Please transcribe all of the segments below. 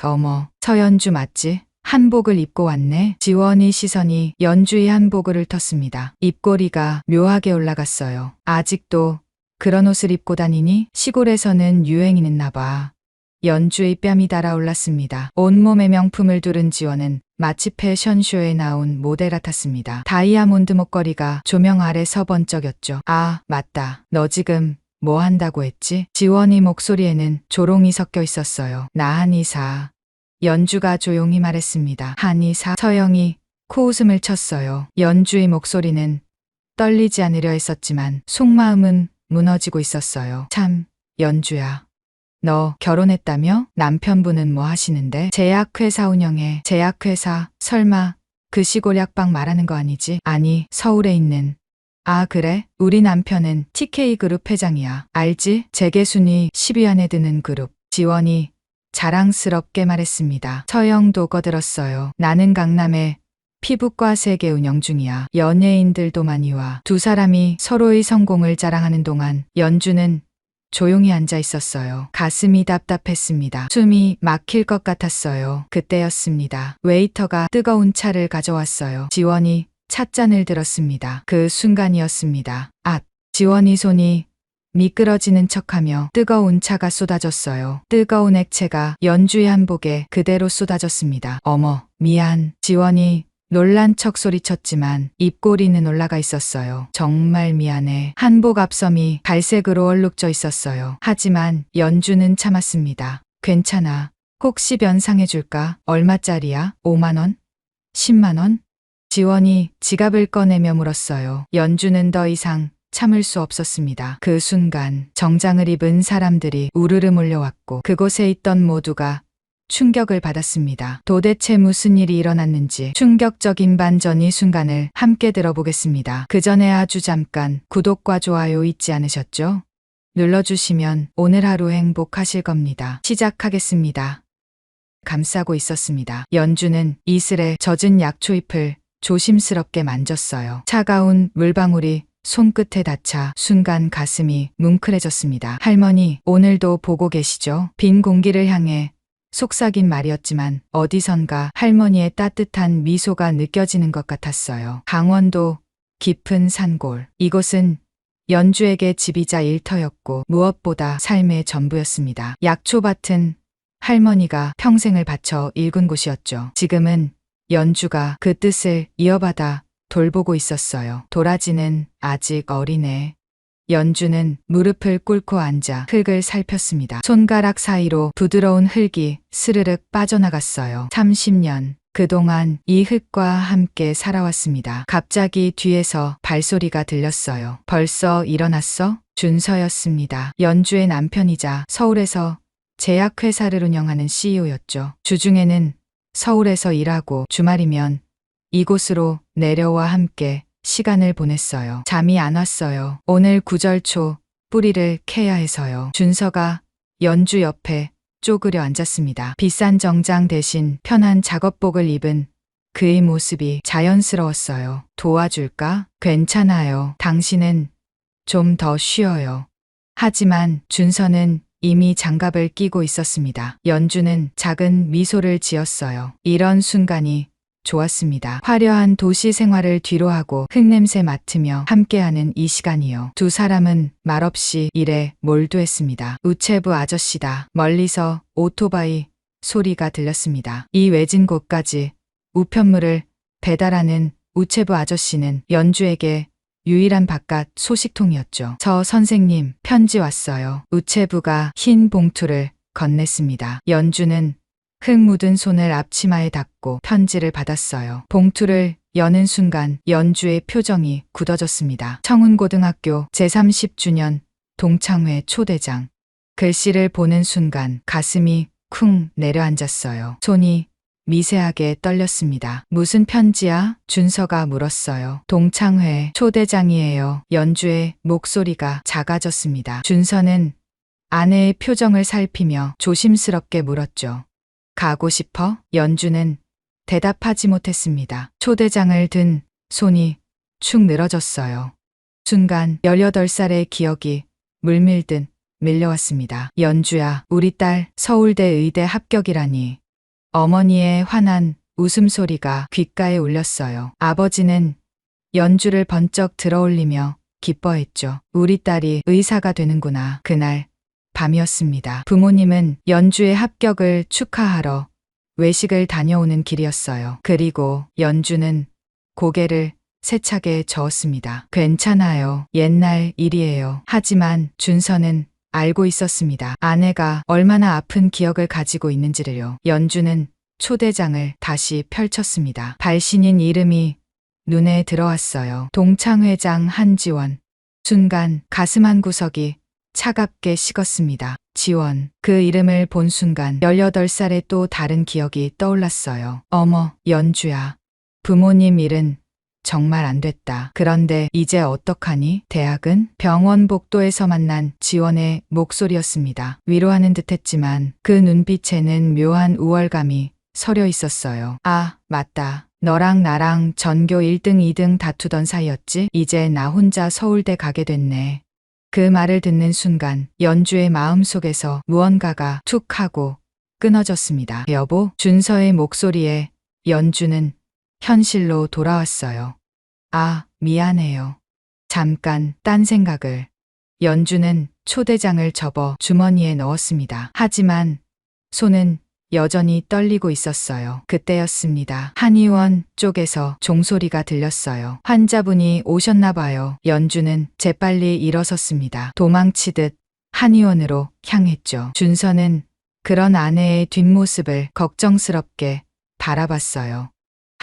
어머, 서연주 맞지? 한복을 입고 왔네. 지원이 시선이 연주의 한복을 훑었습니다. 입꼬리가 묘하게 올라갔어요. 아직도 그런 옷을 입고 다니니? 시골에서는 유행이었나 봐. 연주의 뺨이 달아올랐습니다. 온몸에 명품을 두른 지원은 마치 패션쇼에 나온 모델 같았습니다. 다이아몬드 목걸이가 조명 아래서 번쩍였죠. 아, 맞다. 너 지금 뭐 한다고 했지? 지원이 목소리에는 조롱이 섞여 있었어요. 나 한의사. 연주가 조용히 말했습니다. 한의사. 서영이 코웃음을 쳤어요. 연주의 목소리는 떨리지 않으려 했었지만 속마음은 무너지고 있었어요. 참, 연주야. 너 결혼했다며? 남편분은 뭐 하시는데? 제약회사 운영해. 제약회사? 설마 그 시골 약방 말하는 거 아니지? 아니, 서울에 있는. 아, 그래? 우리 남편은 TK그룹 회장이야. 알지? 재계순위 10위 안에 드는 그룹. 지원이 자랑스럽게 말했습니다. 서영도 거들었어요. 나는 강남에 피부과 세계 운영 중이야. 연예인들도 많이 와. 두 사람이 서로의 성공을 자랑하는 동안 연주는 조용히 앉아 있었어요. 가슴이 답답했습니다. 숨이 막힐 것 같았어요. 그때였습니다. 웨이터가 뜨거운 차를 가져왔어요. 지원이 찻잔을 들었습니다. 그 순간이었습니다. 앗! 지원이 손이 미끄러지는 척하며 뜨거운 차가 쏟아졌어요. 뜨거운 액체가 연주의 한복에 그대로 쏟아졌습니다. 어머, 미안. 지원이 놀란 척 소리쳤지만 입꼬리는 올라가 있었어요. 정말 미안해. 한복 앞섬이 갈색으로 얼룩져 있었어요. 하지만 연주는 참았습니다. 괜찮아. 혹시 변상해줄까? 얼마짜리야? 5만 원? 10만 원? 지원이 지갑을 꺼내며 물었어요. 연주는 더 이상 참을 수 없었습니다. 그 순간 정장을 입은 사람들이 우르르 몰려왔고 그곳에 있던 모두가 충격을 받았습니다. 도대체 무슨 일이 일어났는지 충격적인 반전의 순간을 함께 들어보겠습니다. 그 전에 아주 잠깐 구독과 좋아요 잊지 않으셨죠? 눌러주시면 오늘 하루 행복하실 겁니다. 시작하겠습니다. 감싸고 있었습니다. 연주는 이슬에 젖은 약초잎을 조심스럽게 만졌어요. 차가운 물방울이 손끝에 닿자 순간 가슴이 뭉클해졌습니다. 할머니, 오늘도 보고 계시죠? 빈 공기를 향해 속삭인 말이었지만 어디선가 할머니의 따뜻한 미소가 느껴지는 것 같았어요. 강원도 깊은 산골. 이곳은 연주에게 집이자 일터였고 무엇보다 삶의 전부였습니다. 약초밭은 할머니가 평생을 바쳐 일군 곳이었죠. 지금은 연주가 그 뜻을 이어받아 돌보고 있었어요. 도라지는 아직 어리네. 연주는 무릎을 꿇고 앉아 흙을 살폈습니다. 손가락 사이로 부드러운 흙이 스르륵 빠져나갔어요. 30년. 그동안 이 흙과 함께 살아왔습니다. 갑자기 뒤에서 발소리가 들렸어요. 벌써 일어났어? 준서였습니다. 연주의 남편이자 서울에서 제약회사를 운영하는 CEO였죠. 주중에는 서울에서 일하고 주말이면 이곳으로 내려와 함께 시간을 보냈어요. 잠이 안 왔어요. 오늘 구절 초 뿌리를 캐야 해서요. 준서가 연주 옆에 쪼그려 앉았습니다. 비싼 정장 대신 편한 작업복을 입은 그의 모습이 자연스러웠어요. 도와줄까? 괜찮아요. 당신은 좀 더 쉬어요. 하지만 준서는 이미 장갑을 끼고 있었습니다. 연주는 작은 미소를 지었어요. 이런 순간이 좋았습니다. 화려한 도시 생활을 뒤로하고 흙냄새 맡으며 함께하는 이 시간이요. 두 사람은 말없이 일에 몰두했습니다. 우체부 아저씨다. 멀리서 오토바이 소리가 들렸습니다. 이 외진 곳까지 우편물을 배달하는 우체부 아저씨는 연주에게 유일한 바깥 소식통이었죠. 저 선생님, 편지 왔어요. 우체부가 흰 봉투를 건넸습니다. 연주는 흙 묻은 손을 앞치마에 닿고 편지를 받았어요. 봉투를 여는 순간 연주의 표정이 굳어졌습니다. 청운고등학교 제30주년 동창회 초대장. 글씨를 보는 순간 가슴이 쿵 내려앉았어요. 손이 미세하게 떨렸습니다. 무슨 편지야? 준서가 물었어요. 동창회 초대장이에요. 연주의 목소리가 작아졌습니다. 준서는 아내의 표정을 살피며 조심스럽게 물었죠. 가고 싶어? 연주는 대답하지 못했습니다. 초대장을 든 손이 축 늘어졌어요. 순간 18살의 기억이 물밀듯 밀려왔습니다. 연주야, 우리 딸 서울대 의대 합격이라니. 어머니의 환한 웃음소리가 귓가에 울렸어요. 아버지는 연주를 번쩍 들어올리며 기뻐했죠. 우리 딸이 의사가 되는구나. 그날 밤이었습니다. 부모님은 연주의 합격을 축하하러 외식을 다녀오는 길이었어요. 그리고 연주는 고개를 세차게 저었습니다. 괜찮아요. 옛날 일이에요. 하지만 준서는 알고 있었습니다. 아내가 얼마나 아픈 기억을 가지고 있는지를요. 연주는 초대장을 다시 펼쳤습니다. 발신인 이름이 눈에 들어왔어요. 동창회장 한지원. 순간 가슴 한 구석이 차갑게 식었습니다. 지원. 그 이름을 본 순간 18살의 또 다른 기억이 떠올랐어요. 어머, 연주야. 부모님 일은 정말 안 됐다. 그런데 이제 어떡하니? 대학은? 병원 복도에서 만난 지원의 목소리였습니다. 위로하는 듯했지만 그 눈빛에는 묘한 우월감이 서려 있었어요. 아, 맞다. 너랑 나랑 전교 1등, 2등 다투던 사이였지? 이제 나 혼자 서울대 가게 됐네. 그 말을 듣는 순간 연주의 마음속에서 무언가가 툭 하고 끊어졌습니다. 여보, 준서의 목소리에 연주는 현실로 돌아왔어요. 아, 미안해요. 잠깐 딴 생각을. 연주는 초대장을 접어 주머니에 넣었습니다. 하지만 손은 여전히 떨리고 있었어요. 그때였습니다. 한의원 쪽에서 종소리가 들렸어요. 환자분이 오셨나 봐요. 연주는 재빨리 일어섰습니다. 도망치듯 한의원으로 향했죠. 준서는 그런 아내의 뒷모습을 걱정스럽게 바라봤어요.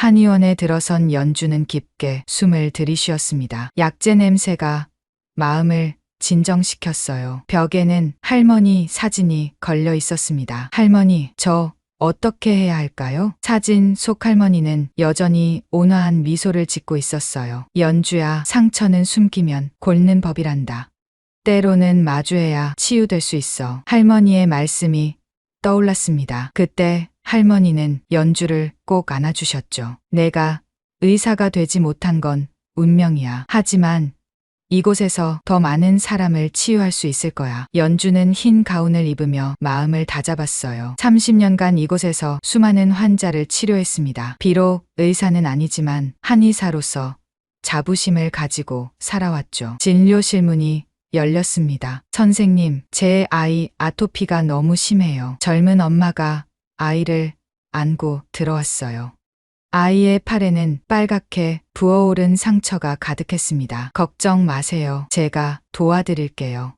한의원에 들어선 연주는 깊게 숨을 들이쉬었습니다. 약재 냄새가 마음을 진정시켰어요. 벽에는 할머니 사진이 걸려 있었습니다. 할머니, 저 어떻게 해야 할까요? 사진 속 할머니는 여전히 온화한 미소를 짓고 있었어요. 연주야, 상처는 숨기면 곪는 법이란다. 때로는 마주해야 치유될 수 있어. 할머니의 말씀이 떠올랐습니다. 그때 할머니는 연주를 꼭 안아주셨죠. 내가 의사가 되지 못한 건 운명이야. 하지만 이곳에서 더 많은 사람을 치유할 수 있을 거야. 연주는 흰 가운을 입으며 마음을 다잡았어요. 30년간 이곳에서 수많은 환자를 치료했습니다. 비록 의사는 아니지만 한의사로서 자부심을 가지고 살아왔죠. 진료실 문이 열렸습니다. 선생님, 제 아이 아토피가 너무 심해요. 젊은 엄마가 아이를 안고 들어왔어요. 아이의 팔에는 빨갛게 부어오른 상처가 가득했습니다. 걱정 마세요. 제가 도와드릴게요.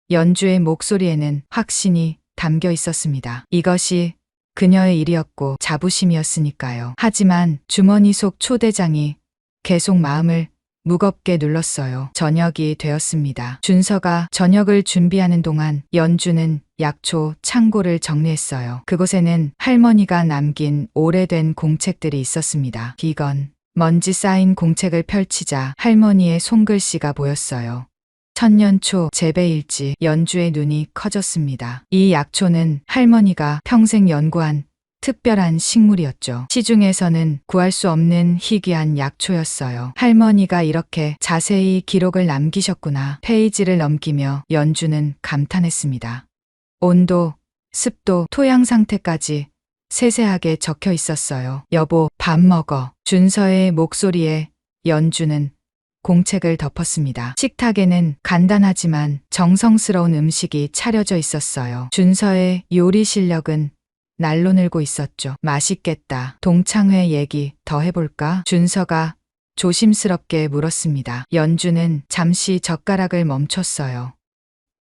연주의 목소리에는 확신이 담겨 있었습니다. 이것이 그녀의 일이었고 자부심이었으니까요. 하지만 주머니 속 초대장이 계속 마음을 무겁게 눌렀어요. 저녁이 되었습니다. 준서가 저녁을 준비하는 동안 연주는 약초 창고를 정리했어요. 그곳에는 할머니가 남긴 오래된 공책들이 있었습니다. 비건. 먼지 쌓인 공책을 펼치자 할머니의 손글씨가 보였어요. 천년초 재배일지. 연주의 눈이 커졌습니다. 이 약초는 할머니가 평생 연구한 특별한 식물이었죠. 시중에서는 구할 수 없는 희귀한 약초였어요. 할머니가 이렇게 자세히 기록을 남기셨구나. 페이지를 넘기며 연주는 감탄했습니다. 온도, 습도, 토양 상태까지 세세하게 적혀 있었어요. 여보, 밥 먹어. 준서의 목소리에 연주는 공책을 덮었습니다. 식탁에는 간단하지만 정성스러운 음식이 차려져 있었어요. 준서의 요리 실력은 날로 늘고 있었죠. 맛있겠다. 동창회 얘기 더 해볼까? 준서가 조심스럽게 물었습니다. 연주는 잠시 젓가락을 멈췄어요.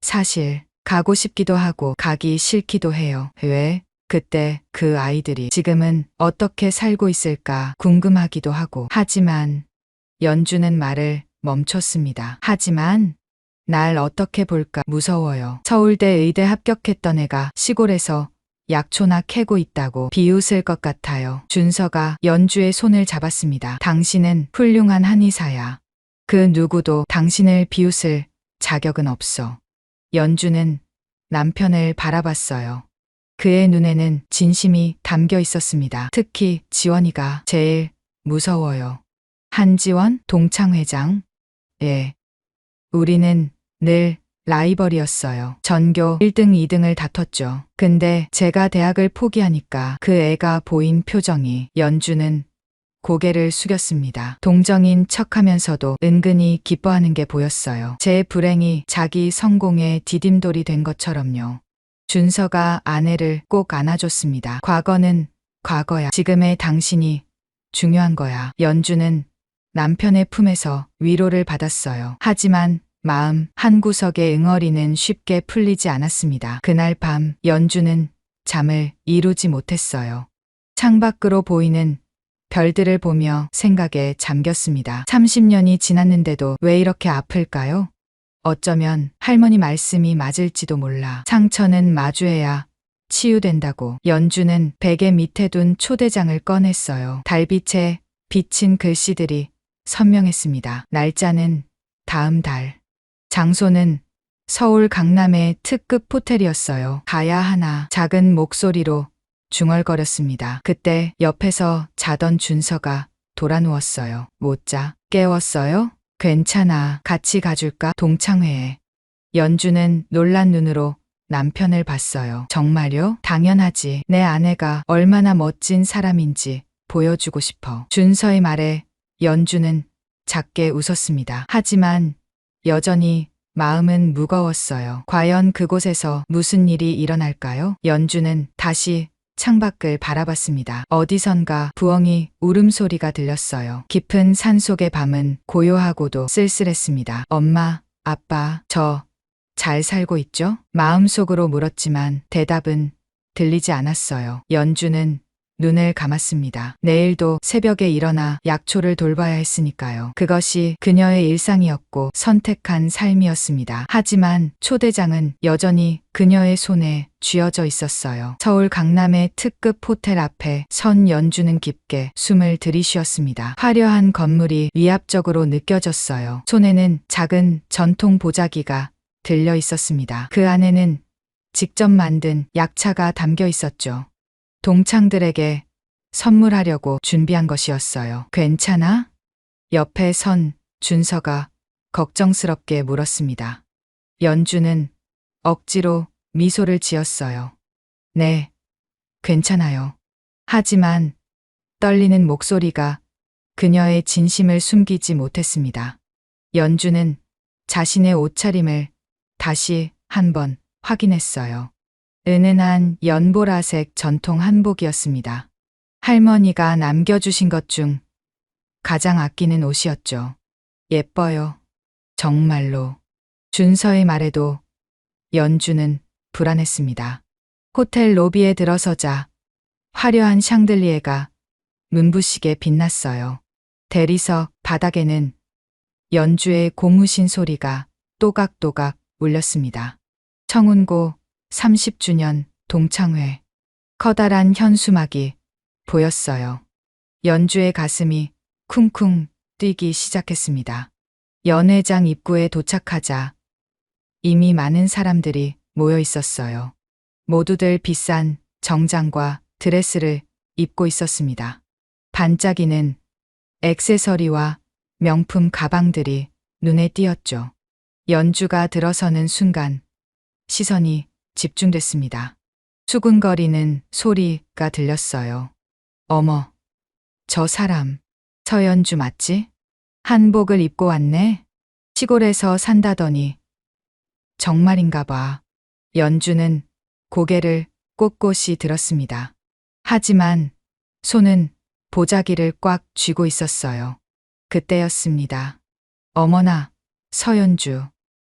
사실 가고 싶기도 하고 가기 싫기도 해요. 왜? 그때 그 아이들이 지금은 어떻게 살고 있을까 궁금하기도 하고. 하지만 연주는 말을 멈췄습니다. 하지만 날 어떻게 볼까 무서워요. 서울대 의대 합격했던 애가 시골에서 약초나 캐고 있다고 비웃을 것 같아요. 준서가 연주의 손을 잡았습니다. 당신은 훌륭한 한의사야. 그 누구도 당신을 비웃을 자격은 없어. 연주는 남편을 바라봤어요. 그의 눈에는 진심이 담겨 있었습니다. 특히 지원이가 제일 무서워요. 한지원 동창회장? 예. 우리는 늘 라이벌이었어요. 전교 1등, 2등을 다퉜죠. 근데 제가 대학을 포기하니까 그 애가 보인 표정이 연주는 고개를 숙였습니다. 동정인 척하면서도 은근히 기뻐하는 게 보였어요. 제 불행이 자기 성공의 디딤돌이 된 것처럼요. 준서가 아내를 꼭 안아줬습니다. 과거는 과거야. 지금의 당신이 중요한 거야. 연주는 남편의 품에서 위로를 받았어요. 하지만 마음 한구석의 응어리는 쉽게 풀리지 않았습니다. 그날 밤 연주는 잠을 이루지 못했어요. 창밖으로 보이는 별들을 보며 생각에 잠겼습니다. 30년이 지났는데도 왜 이렇게 아플까요? 어쩌면 할머니 말씀이 맞을지도 몰라. 상처는 마주해야 치유된다고. 연주는 베개 밑에 둔 초대장을 꺼냈어요. 달빛에 비친 글씨들이 선명했습니다. 날짜는 다음 달. 장소는 서울 강남의 특급 호텔이었어요. 가야 하나. 작은 목소리로 중얼거렸습니다. 그때 옆에서 자던 준서가 돌아 누웠어요. 못 자. 깨웠어요? 괜찮아. 같이 가줄까? 동창회에. 연주는 놀란 눈으로 남편을 봤어요. 정말요? 당연하지. 내 아내가 얼마나 멋진 사람인지 보여주고 싶어. 준서의 말에 연주는 작게 웃었습니다. 하지만 여전히 마음은 무거웠어요. 과연 그곳에서 무슨 일이 일어날까요? 연주는 다시 창밖을 바라봤습니다. 어디선가 부엉이 울음소리가 들렸어요. 깊은 산속의 밤은 고요하고도 쓸쓸했습니다. 엄마, 아빠, 저 잘 살고 있죠? 마음속으로 물었지만 대답은 들리지 않았어요. 연주는 눈을 감았습니다. 내일도 새벽에 일어나 약초를 돌봐야 했으니까요. 그것이 그녀의 일상이었고 선택한 삶이었습니다. 하지만 초대장은 여전히 그녀의 손에 쥐어져 있었어요. 서울 강남의 특급 호텔 앞에 선 연주는 깊게 숨을 들이쉬었습니다. 화려한 건물이 위압적으로 느껴졌어요. 손에는 작은 전통 보자기가 들려 있었습니다. 그 안에는 직접 만든 약차가 담겨 있었죠. 동창들에게 선물하려고 준비한 것이었어요. 괜찮아? 옆에 선 준서가 걱정스럽게 물었습니다. 연주는 억지로 미소를 지었어요. 네, 괜찮아요. 하지만 떨리는 목소리가 그녀의 진심을 숨기지 못했습니다. 연주는 자신의 옷차림을 다시 한번 확인했어요. 은은한 연보라색 전통 한복이었습니다. 할머니가 남겨주신 것 중 가장 아끼는 옷이었죠. 예뻐요. 정말로. 준서의 말에도 연주는 불안했습니다. 호텔 로비에 들어서자 화려한 샹들리에가 눈부시게 빛났어요. 대리석 바닥에는 연주의 고무신 소리가 또각또각 울렸습니다. 청운고 30주년 동창회. 커다란 현수막이 보였어요. 연주의 가슴이 쿵쿵 뛰기 시작했습니다. 연회장 입구에 도착하자 이미 많은 사람들이 모여 있었어요. 모두들 비싼 정장과 드레스를 입고 있었습니다. 반짝이는 액세서리와 명품 가방들이 눈에 띄었죠. 연주가 들어서는 순간 시선이 집중됐습니다. 수근거리는 소리가 들렸어요. 어머, 저 사람 서연주 맞지? 한복을 입고 왔네? 시골에서 산다더니 정말인가 봐. 연주는 고개를 꼿꼿이 들었습니다. 하지만 손은 보자기를 꽉 쥐고 있었어요. 그때였습니다. 어머나, 서연주.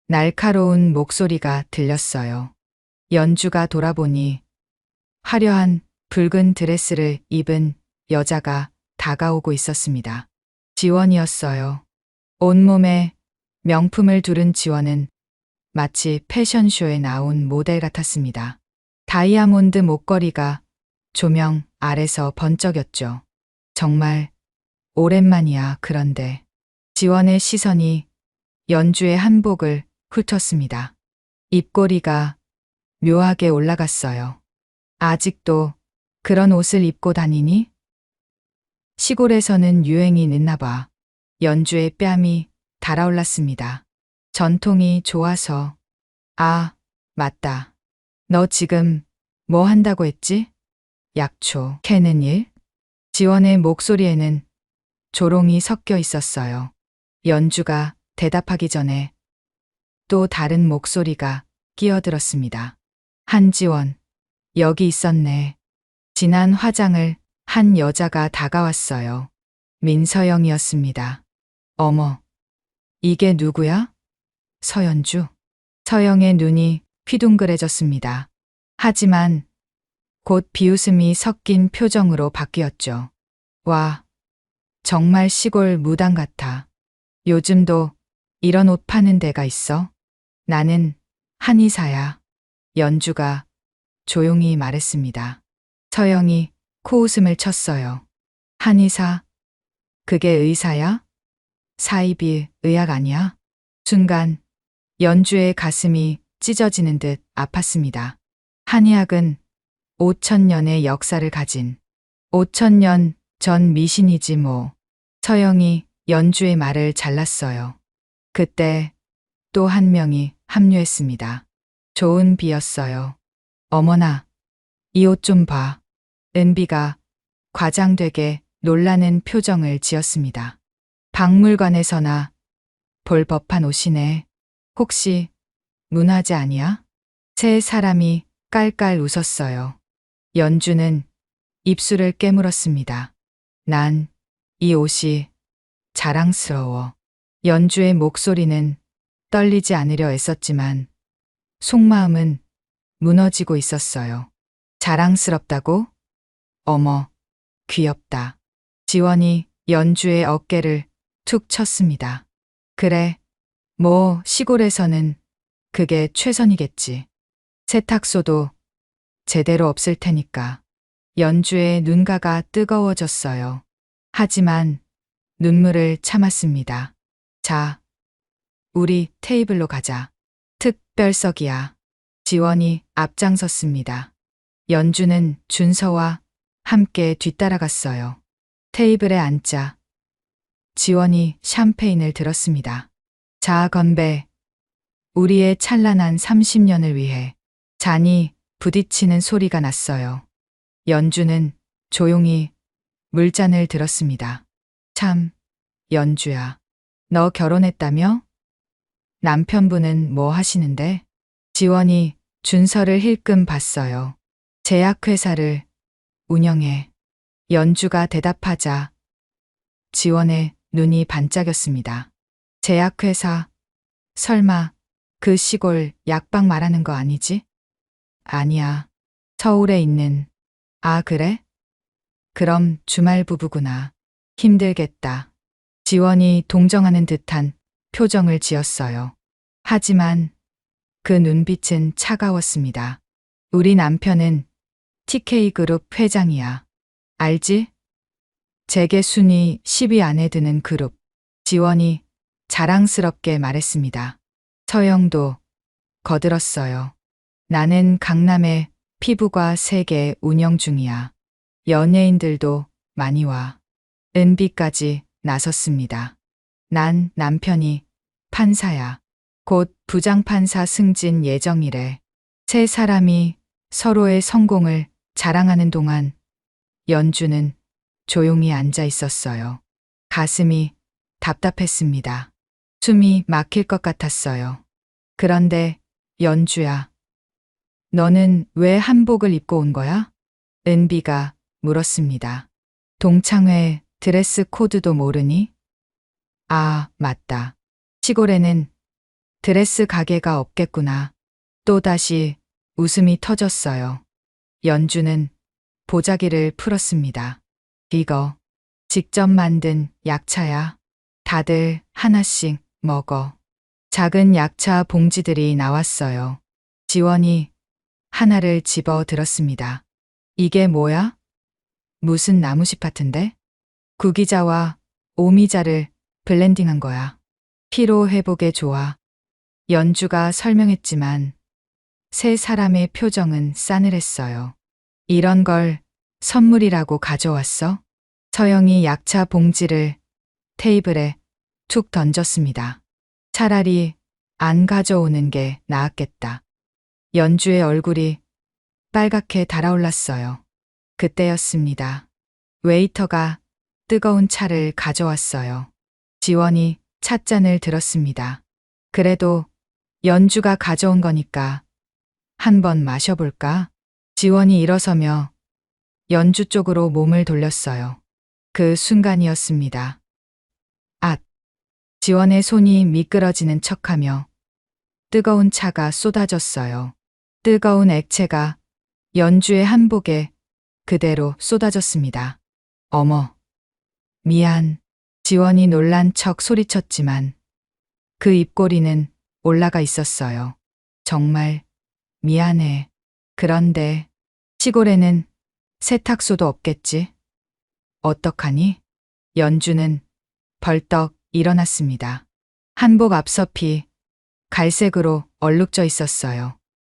날카로운 목소리가 들렸어요. 연주가 돌아보니 화려한 붉은 드레스를 입은 여자가 다가오고 있었습니다. 지원이었어요. 온몸에 명품을 두른 지원은 마치 패션쇼에 나온 모델 같았습니다. 다이아몬드 목걸이가 조명 아래서 번쩍였죠. 정말 오랜만이야. 그런데 지원의 시선이 연주의 한복을 훑었습니다. 입꼬리가 묘하게 올라갔어요. 아직도 그런 옷을 입고 다니니? 시골에서는 유행이 있나 봐. 연주의 뺨이 달아올랐습니다. 전통이 좋아서 아, 맞다. 너 지금 뭐 한다고 했지? 약초 캐는 일? 지원의 목소리에는 조롱이 섞여 있었어요. 연주가 대답하기 전에 또 다른 목소리가 끼어들었습니다. 한지원, 여기 있었네. 진한 화장을 한 여자가 다가왔어요. 민서영이었습니다. 어머, 이게 누구야? 서연주. 서영의 눈이 휘둥그레졌습니다. 하지만 곧 비웃음이 섞인 표정으로 바뀌었죠. 와, 정말 시골 무당 같아. 요즘도 이런 옷 파는 데가 있어? 나는 한의사야. 연주가 조용히 말했습니다. 서영이 코웃음을 쳤어요. 한의사? 그게 의사야? 사이비 의학 아니야? 순간 연주의 가슴이 찢어지는 듯 아팠습니다. 한의학은 5,000년의 역사를 가진 5,000년 전 미신이지 뭐. 서영이 연주의 말을 잘랐어요. 그때 또 한 명이 합류했습니다. 좋은 비였어요. 어머나, 이 옷 좀 봐. 은비가 과장되게 놀라는 표정을 지었습니다. 박물관에서나 볼 법한 옷이네. 혹시 문화재 아니야? 세 사람이 깔깔 웃었어요. 연주는 입술을 깨물었습니다. 난 이 옷이 자랑스러워. 연주의 목소리는 떨리지 않으려 애썼지만 속마음은 무너지고 있었어요. 자랑스럽다고? 어머, 귀엽다. 지원이 연주의 어깨를 툭 쳤습니다. 그래, 뭐 시골에서는 그게 최선이겠지. 세탁소도 제대로 없을 테니까. 연주의 눈가가 뜨거워졌어요. 하지만 눈물을 참았습니다. 자, 우리 테이블로 가자. 특별석이야. 지원이 앞장섰습니다. 연주는 준서와 함께 뒤따라갔어요. 테이블에 앉자. 지원이 샴페인을 들었습니다. 자, 건배. 우리의 찬란한 30년을 위해. 잔이 부딪히는 소리가 났어요. 연주는 조용히 물잔을 들었습니다. 참, 연주야. 너 결혼했다며? 남편분은 뭐 하시는데? 지원이 준서를 힐끔 봤어요. 제약회사를 운영해. 연주가 대답하자 지원의 눈이 반짝였습니다. 제약회사, 설마 그 시골 약방 말하는 거 아니지? 아니야. 서울에 있는. 아, 그래? 그럼 주말 부부구나. 힘들겠다. 지원이 동정하는 듯한 표정을 지었어요. 하지만 그 눈빛은 차가웠습니다. 우리 남편은 TK그룹 회장이야. 알지? 재계 순위 10위 안에 드는 그룹. 지원이 자랑스럽게 말했습니다. 서영도 거들었어요. 나는 강남의 피부과 세계 운영 중이야. 연예인들도 많이 와. 은비까지 나섰습니다. 난 남편이 판사야. 곧 부장판사 승진 예정이래. 세 사람이 서로의 성공을 자랑하는 동안 연주는 조용히 앉아 있었어요. 가슴이 답답했습니다. 숨이 막힐 것 같았어요. 그런데 연주야, 너는 왜 한복을 입고 온 거야? 은비가 물었습니다. 동창회 드레스 코드도 모르니? 아, 맞다. 시골에는 드레스 가게가 없겠구나. 또다시 웃음이 터졌어요. 연주는 보자기를 풀었습니다. 이거 직접 만든 약차야. 다들 하나씩 먹어. 작은 약차 봉지들이 나왔어요. 지원이 하나를 집어 들었습니다. 이게 뭐야? 무슨 나무잎 같은데? 구기자와 오미자를 블렌딩한 거야. 피로 회복에 좋아. 연주가 설명했지만 세 사람의 표정은 싸늘했어요. 이런 걸 선물이라고 가져왔어? 서영이 약차 봉지를 테이블에 툭 던졌습니다. 차라리 안 가져오는 게 나았겠다. 연주의 얼굴이 빨갛게 달아올랐어요. 그때였습니다. 웨이터가 뜨거운 차를 가져왔어요. 지원이 찻잔을 들었습니다. 그래도 연주가 가져온 거니까 한번 마셔볼까? 지원이 일어서며 연주 쪽으로 몸을 돌렸어요. 그 순간이었습니다. 앗! 지원의 손이 미끄러지는 척하며 뜨거운 차가 쏟아졌어요. 뜨거운 액체가 연주의 한복에 그대로 쏟아졌습니다. 어머, 미안. 지원이 놀란 척 소리쳤지만 그 입꼬리는 올라가 있었어요. 정말 미안해. 그런데 시골에는 세탁소도 없겠지? 어떡하니? 연주는 벌떡 일어났습니다. 한복 앞섭이 갈색으로 얼룩져 있었어요.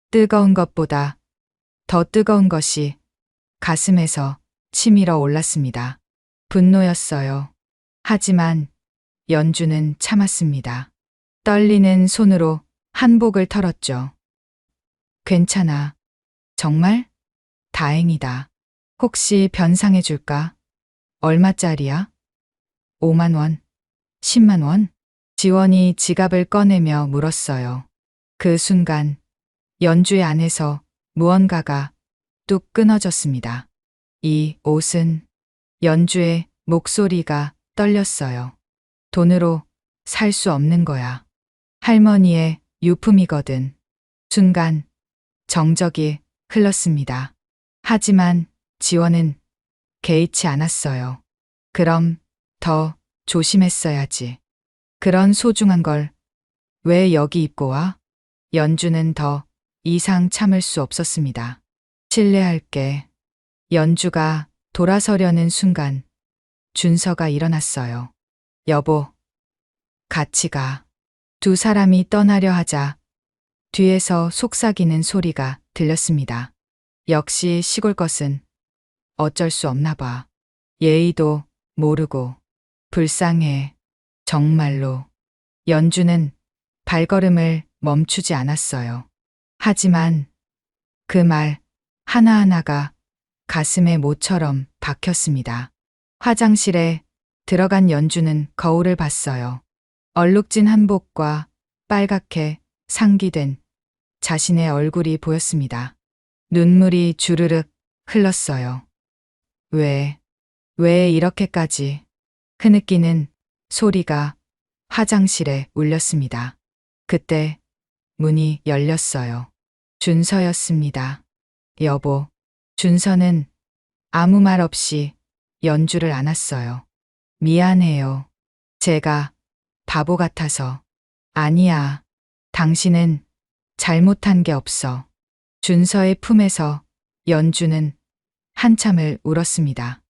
뜨거운 것보다 더 뜨거운 것이 가슴에서 치밀어 올랐습니다. 분노였어요. 하지만 연주는 참았습니다. 떨리는 손으로 한복을 털었죠. 괜찮아. 정말? 다행이다. 혹시 변상해 줄까? 얼마짜리야? 5만 원? 10만 원? 지원이 지갑을 꺼내며 물었어요. 그 순간 연주의 안에서 무언가가 뚝 끊어졌습니다. 이 옷은 연주의 목소리가 떨렸어요. 돈으로 살 수 없는 거야. 할머니의 유품이거든. 순간 정적이 흘렀습니다. 하지만 지원은 개의치 않았어요. 그럼 더 조심했어야지. 그런 소중한 걸 왜 여기 입고 와? 연주는 더 이상 참을 수 없었습니다. 실례할게. 연주가 돌아서려는 순간 준서가 일어났어요. 여보, 같이 가. 두 사람이 떠나려 하자 뒤에서 속삭이는 소리가 들렸습니다. 역시 시골 것은 어쩔 수 없나 봐. 예의도 모르고 불쌍해. 정말로. 연주는 발걸음을 멈추지 않았어요. 하지만 그 말 하나하나가 가슴에 모처럼 박혔습니다. 화장실에 들어간 연주는 거울을 봤어요. 얼룩진 한복과 빨갛게 상기된 자신의 얼굴이 보였습니다. 눈물이 주르륵 흘렀어요. 왜 이렇게까지? 흐느끼는 소리가 화장실에 울렸습니다. 그때 문이 열렸어요. 준서였습니다. 여보. 준서는 아무 말 없이 연주를 안았어요. 미안해요. 제가 바보 같아서. 아니야. 당신은 잘못한 게 없어. 준서의 품에서 연주는 한참을 울었습니다.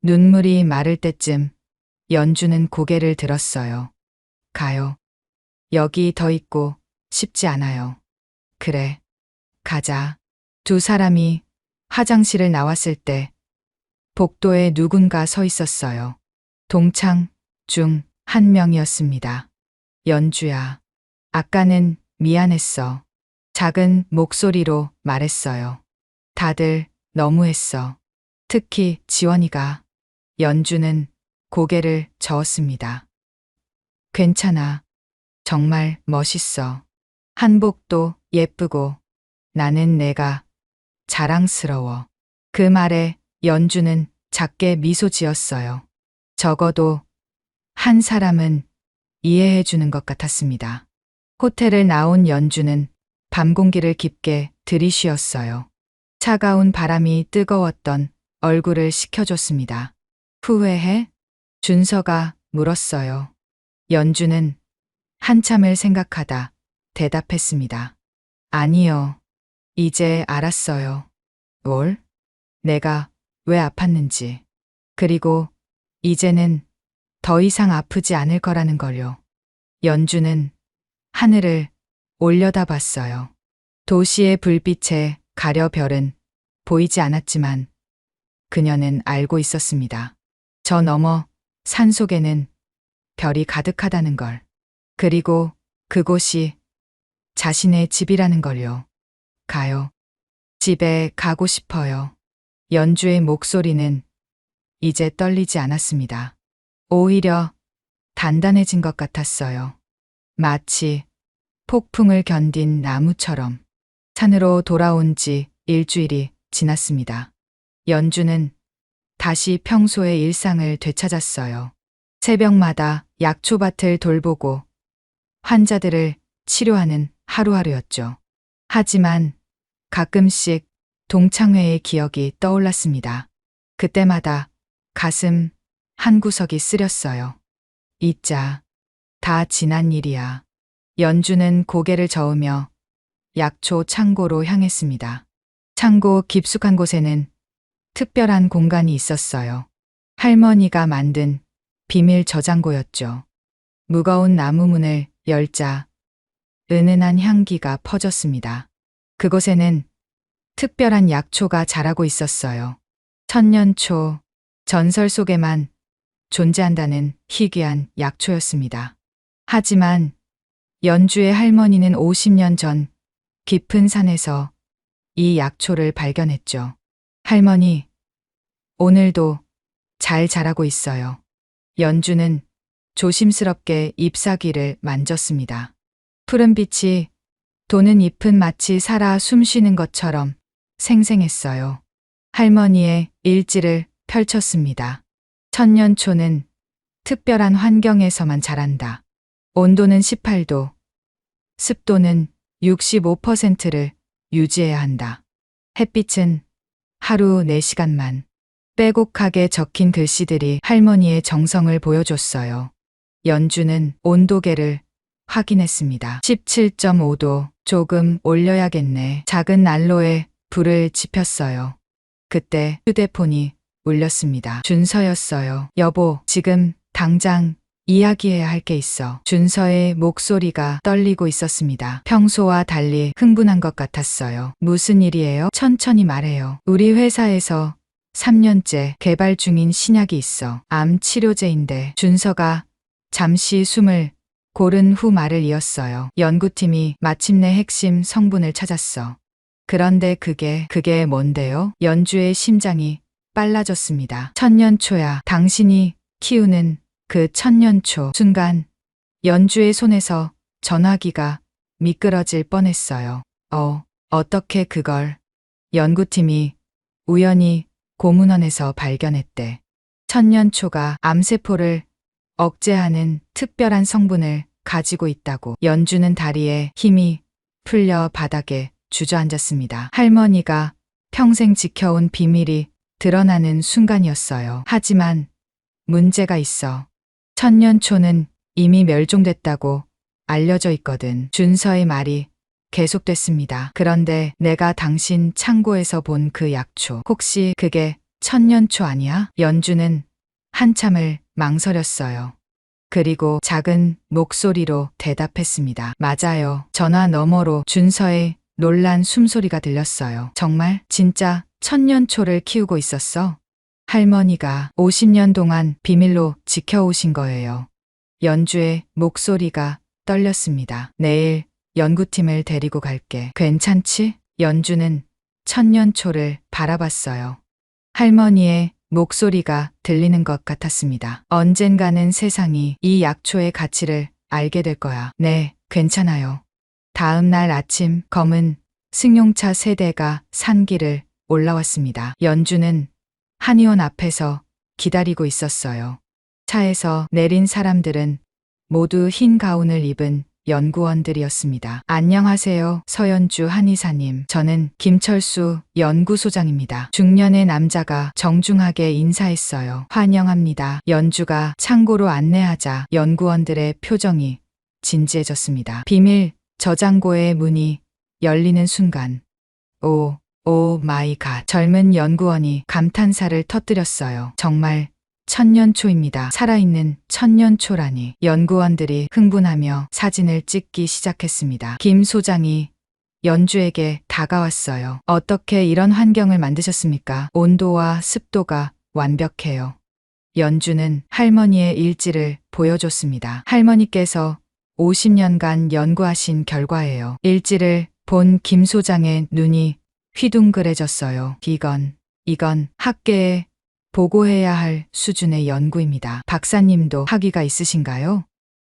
눈물이 마를 때쯤 연주는 고개를 들었어요. 가요. 여기 더 있고 싶지 않아요. 그래. 가자. 두 사람이 화장실을 나왔을 때 복도에 누군가 서 있었어요. 동창 중 한 명이었습니다. 연주야. 아까는 미안했어. 작은 목소리로 말했어요. 다들 너무했어. 특히 지원이가. 연주는 고개를 저었습니다. 괜찮아. 정말 멋있어. 한복도 예쁘고 나는 내가 자랑스러워. 그 말에 연주는 작게 미소 지었어요. 적어도 한 사람은 이해해 주는 것 같았습니다. 호텔을 나온 연주는 밤 공기를 깊게 들이쉬었어요. 차가운 바람이 뜨거웠던 얼굴을 식혀줬습니다. 후회해? 준서가 물었어요. 연주는 한참을 생각하다 대답했습니다. 아니요. 이제 알았어요. 뭘? 내가 왜 아팠는지. 그리고 이제는 더 이상 아프지 않을 거라는 걸요. 연주는 하늘을 올려다봤어요. 도시의 불빛에 가려 별은 보이지 않았지만 그녀는 알고 있었습니다. 저 너머 산 속에는 별이 가득하다는 걸. 그리고 그곳이 자신의 집이라는 걸요. 가요. 집에 가고 싶어요. 연주의 목소리는 이제 떨리지 않았습니다. 오히려 단단해진 것 같았어요. 마치 폭풍을 견딘 나무처럼. 산으로 돌아온 지 일주일이 지났습니다. 연주는 다시 평소의 일상을 되찾았어요. 새벽마다 약초밭을 돌보고 환자들을 치료하는 하루하루였죠. 하지만 가끔씩 동창회의 기억이 떠올랐습니다. 그때마다 가슴 한구석이 쓰렸어요. 잊자. 다 지난 일이야. 연주는 고개를 저으며 약초 창고로 향했습니다. 창고 깊숙한 곳에는 특별한 공간이 있었어요. 할머니가 만든 비밀 저장고였죠. 무거운 나무 문을 열자 은은한 향기가 퍼졌습니다. 그곳에는 특별한 약초가 자라고 있었어요. 천년초, 전설 속에만 존재한다는 희귀한 약초였습니다. 하지만 연주의 할머니는 50년 전 깊은 산에서 이 약초를 발견했죠. 할머니, 오늘도 잘 자라고 있어요. 연주는 조심스럽게 잎사귀를 만졌습니다. 푸른 빛이 도는 잎은 마치 살아 숨쉬는 것처럼 생생했어요. 할머니의 일지를 펼쳤습니다. 천년초는 특별한 환경에서만 자란다. 온도는 18도, 습도는 65%를 유지해야 한다. 햇빛은 하루 4시간만. 빼곡하게 적힌 글씨들이 할머니의 정성을 보여줬어요. 연주는 온도계를 확인했습니다. 17.5도. 조금 올려야겠네. 작은 난로에 불을 지폈어요. 그때 휴대폰이 울렸습니다. 준서였어요. 여보, 지금 당장 이야기해야 할 게 있어. 준서의 목소리가 떨리고 있었습니다. 평소와 달리 흥분한 것 같았어요. 무슨 일이에요? 천천히 말해요. 우리 회사에서 3년째 개발 중인 신약이 있어. 암 치료제인데. 준서가 잠시 숨을 고른 후 말을 이었어요. 연구팀이 마침내 핵심 성분을 찾았어. 그런데 그게 뭔데요? 연주의 심장이 빨라졌습니다. 천년초야. 당신이 키우는 그 천년초. 순간 연주의 손에서 전화기가 미끄러질 뻔했어요. 어떻게 그걸? 연구팀이 우연히 고문원에서 발견했대. 천년초가 암세포를 억제하는 특별한 성분을 가지고 있다고. 연주는 다리에 힘이 풀려 바닥에 주저앉았습니다. 할머니가 평생 지켜온 비밀이 드러나는 순간이었어요. 하지만 문제가 있어. 천년초는 이미 멸종됐다고 알려져 있거든. 준서의 말이 계속됐습니다. 그런데 내가 당신 창고에서 본 그 약초, 혹시 그게 천년초 아니야? 연주는 한참을 망설였어요. 그리고 작은 목소리로 대답했습니다. 맞아요. 전화 너머로 준서의 놀란 숨소리가 들렸어요. 정말? 진짜 천년초를 키우고 있었어? 할머니가 50년 동안 비밀로 지켜오신 거예요. 연주의 목소리가 떨렸습니다. 내일 연구팀을 데리고 갈게. 괜찮지? 연주는 천년초를 바라봤어요. 할머니의 목소리가 들리는 것 같았습니다. 언젠가는 세상이 이 약초의 가치를 알게 될 거야. 네, 괜찮아요. 다음 날 아침 검은 승용차 3대가 산길을 올라왔습니다. 연주는 한의원 앞에서 기다리고 있었어요. 차에서 내린 사람들은 모두 흰 가운을 입은 연구원들이었습니다. 안녕하세요, 서연주 한의사님. 저는 김철수 연구소장입니다. 중년의 남자가 정중하게 인사했어요. 환영합니다. 연주가 창고로 안내하자 연구원들의 표정이 진지해졌습니다. 비밀 저장고의 문이 열리는 순간, 오 마이 갓. 젊은 연구원이 감탄사를 터뜨렸어요. 정말 천년초입니다. 살아있는 천년초라니. 연구원들이 흥분하며 사진을 찍기 시작했습니다. 김 소장이 연주에게 다가왔어요. 어떻게 이런 환경을 만드셨습니까? 온도와 습도가 완벽해요. 연주는 할머니의 일지를 보여줬습니다. 할머니께서 50년간 연구하신 결과예요. 일지를 본 김 소장의 눈이 휘둥그레졌어요. 이건 학계에 보고해야 할 수준의 연구입니다. 박사님도 학위가 있으신가요?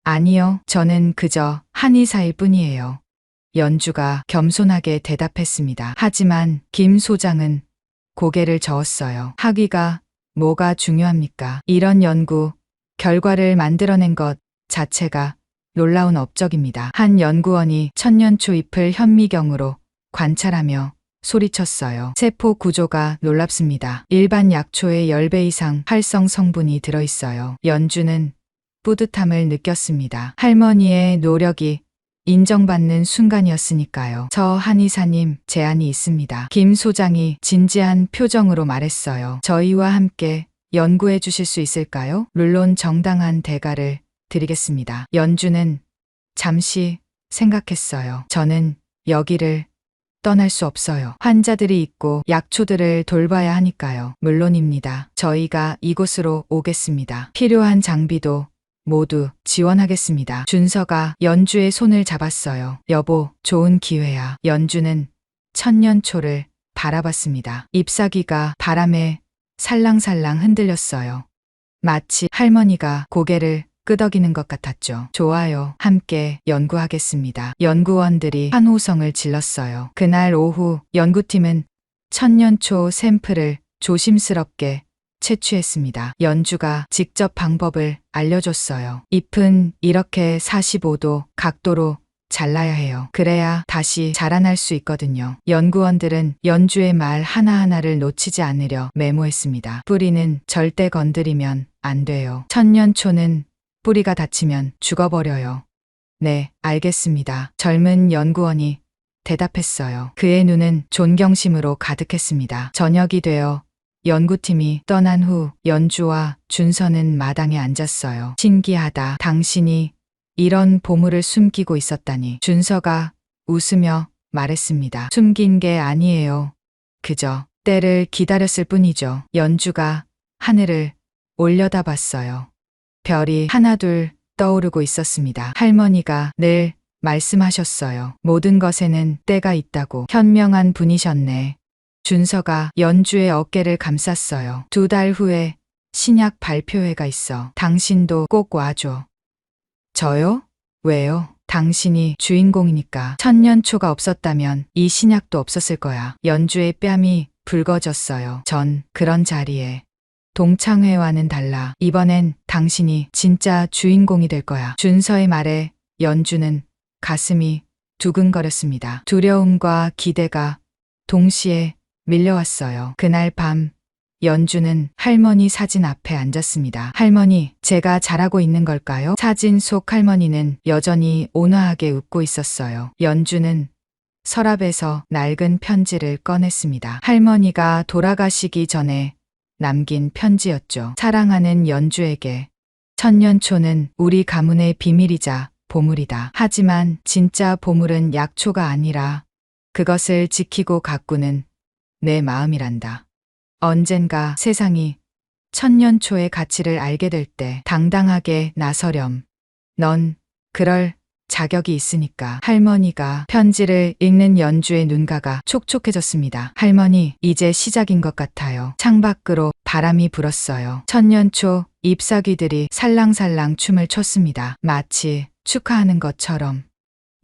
아니요, 저는 그저 한의사일 뿐이에요. 연주가 겸손하게 대답했습니다. 하지만 김 소장은 고개를 저었어요. 학위가 뭐가 중요합니까? 이런 연구 결과를 만들어낸 것 자체가 놀라운 업적입니다. 한 연구원이 천년초 잎을 현미경으로 관찰하며 소리쳤어요. 세포 구조가 놀랍습니다. 일반 약초의 10배 이상 활성 성분이 들어있어요. 연주는 뿌듯함을 느꼈습니다. 할머니의 노력이 인정받는 순간이었으니까요. 저 한의사님 제안이 있습니다. 김 소장이 진지한 표정으로 말했어요. 저희와 함께 연구해 주실 수 있을까요? 물론 정당한 대가를 드리겠습니다. 연주는 잠시 생각했어요. 저는 여기를 떠날 수 없어요. 환자들이 있고 약초들을 돌봐야 하니까요. 물론입니다. 저희가 이곳으로 오겠습니다. 필요한 장비도 모두 지원하겠습니다. 준서가 연주의 손을 잡았어요. 여보, 좋은 기회야. 연주는 천년초를 바라봤습니다. 잎사귀가 바람에 살랑살랑 흔들렸어요. 마치 할머니가 고개를 끄덕이는 것 같았죠. 좋아요. 함께 연구하겠습니다. 연구원들이 환호성을 질렀어요. 그날 오후 연구팀은 천년초 샘플을 조심스럽게 채취했습니다. 연주가 직접 방법을 알려줬어요. 잎은 이렇게 45도 각도로 잘라야 해요. 그래야 다시 자라날 수 있거든요. 연구원들은 연주의 말 하나하나를 놓치지 않으려 메모했습니다. 뿌리는 절대 건드리면 안 돼요. 천년초는 뿌리가 다치면 죽어버려요. 네, 알겠습니다. 젊은 연구원이 대답했어요. 그의 눈은 존경심으로 가득했습니다. 저녁이 되어 연구팀이 떠난 후 연주와 준서는 마당에 앉았어요. 신기하다. 당신이 이런 보물을 숨기고 있었다니. 준서가 웃으며 말했습니다. 숨긴 게 아니에요. 그저 때를 기다렸을 뿐이죠. 연주가 하늘을 올려다봤어요. 별이 하나둘 떠오르고 있었습니다. 할머니가 늘 말씀하셨어요. 모든 것에는 때가 있다고. 현명한 분이셨네. 준서가 연주의 어깨를 감쌌어요. 2달 후에 신약 발표회가 있어. 당신도 꼭 와줘. 저요? 왜요? 당신이 주인공이니까. 천년초가 없었다면 이 신약도 없었을 거야. 연주의 뺨이 붉어졌어요. 전 그런 자리에 동창회와는 달라. 이번엔 당신이 진짜 주인공이 될 거야. 준서의 말에 연주는 가슴이 두근거렸습니다. 두려움과 기대가 동시에 밀려왔어요. 그날 밤 연주는 할머니 사진 앞에 앉았습니다. 할머니, 제가 잘하고 있는 걸까요? 사진 속 할머니는 여전히 온화하게 웃고 있었어요. 연주는 서랍에서 낡은 편지를 꺼냈습니다. 할머니가 돌아가시기 전에 남긴 편지였죠. 사랑하는 연주에게. 천년초는 우리 가문의 비밀이자 보물이다. 하지만 진짜 보물은 약초가 아니라 그것을 지키고 가꾸는 내 마음이란다. 언젠가 세상이 천년초의 가치를 알게 될 때 당당하게 나서렴. 넌 그럴 자격이 있으니까. 할머니가 편지를 읽는 연주의 눈가가 촉촉해졌습니다. 할머니, 이제 시작인 것 같아요. 창밖으로 바람이 불었어요. 천년초 잎사귀들이 살랑살랑 춤을 췄습니다. 마치 축하하는 것처럼.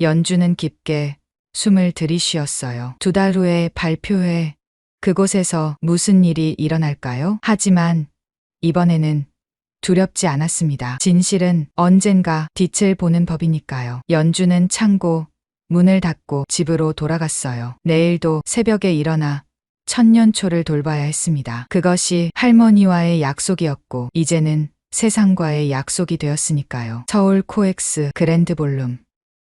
연주는 깊게 숨을 들이쉬었어요. 2달 후에 발표회. 그곳에서 무슨 일이 일어날까요? 하지만 이번에는 두렵지 않았습니다. 진실은 언젠가 빛을 보는 법이니까요. 연주는 창고 문을 닫고 집으로 돌아갔어요. 내일도 새벽에 일어나 천년초를 돌봐야 했습니다. 그것이 할머니와의 약속이었고 이제는 세상과의 약속이 되었으니까요. 서울 코엑스 그랜드 볼룸.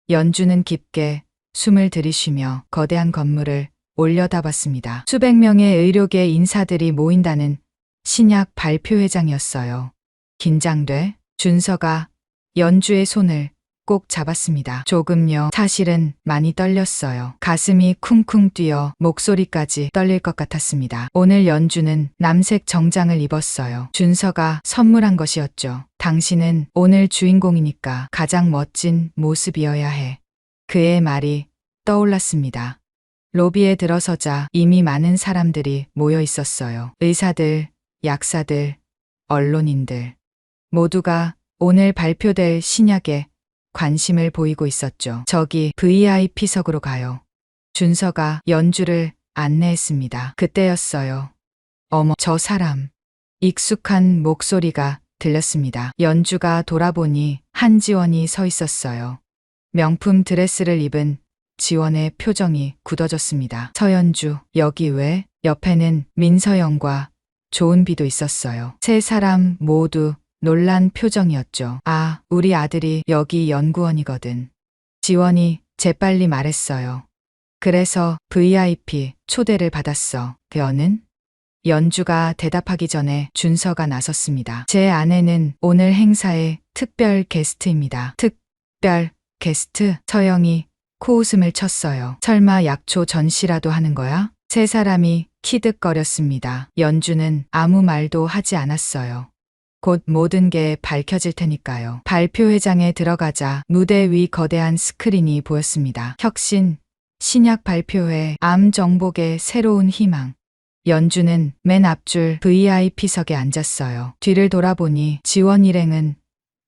연주는 깊게 숨을 들이쉬며 거대한 건물을 올려다봤습니다. 수백 명의 의료계 인사들이 모인다는 신약 발표회장이었어요. 긴장돼? 준서가 연주의 손을 꼭 잡았습니다. 조금요. 사실은 많이 떨렸어요. 가슴이 쿵쿵 뛰어 목소리까지 떨릴 것 같았습니다. 오늘 연주는 남색 정장을 입었어요. 준서가 선물한 것이었죠. 당신은 오늘 주인공이니까 가장 멋진 모습이어야 해. 그의 말이 떠올랐습니다. 로비에 들어서자 이미 많은 사람들이 모여 있었어요. 의사들, 약사들, 언론인들. 모두가 오늘 발표될 신약에 관심을 보이고 있었죠. 저기 VIP석으로 가요. 준서가 연주를 안내했습니다. 그때였어요. 어머, 저 사람. 익숙한 목소리가 들렸습니다. 연주가 돌아보니 한지원이 서 있었어요. 명품 드레스를 입은 지원의 표정이 굳어졌습니다. 서연주, 여기 왜? 옆에는 민서영과 조은비도 있었어요. 세 사람 모두 놀란 표정이었죠. 아, 우리 아들이 여기 연구원이거든. 지원이 재빨리 말했어요. 그래서 VIP 초대를 받았어. 너는? 연주가 대답하기 전에 준서가 나섰습니다. 제 아내는 오늘 행사의 특별 게스트입니다. 특별 게스트? 서영이 코웃음을 쳤어요. 설마 약초 전시라도 하는 거야? 세 사람이 키득거렸습니다. 연주는 아무 말도 하지 않았어요. 곧 모든 게 밝혀질 테니까요. 발표회장에 들어가자 무대 위 거대한 스크린이 보였습니다. 혁신, 신약 발표회, 암 정복의 새로운 희망. 연주는 맨 앞줄 VIP석에 앉았어요. 뒤를 돌아보니 지원 일행은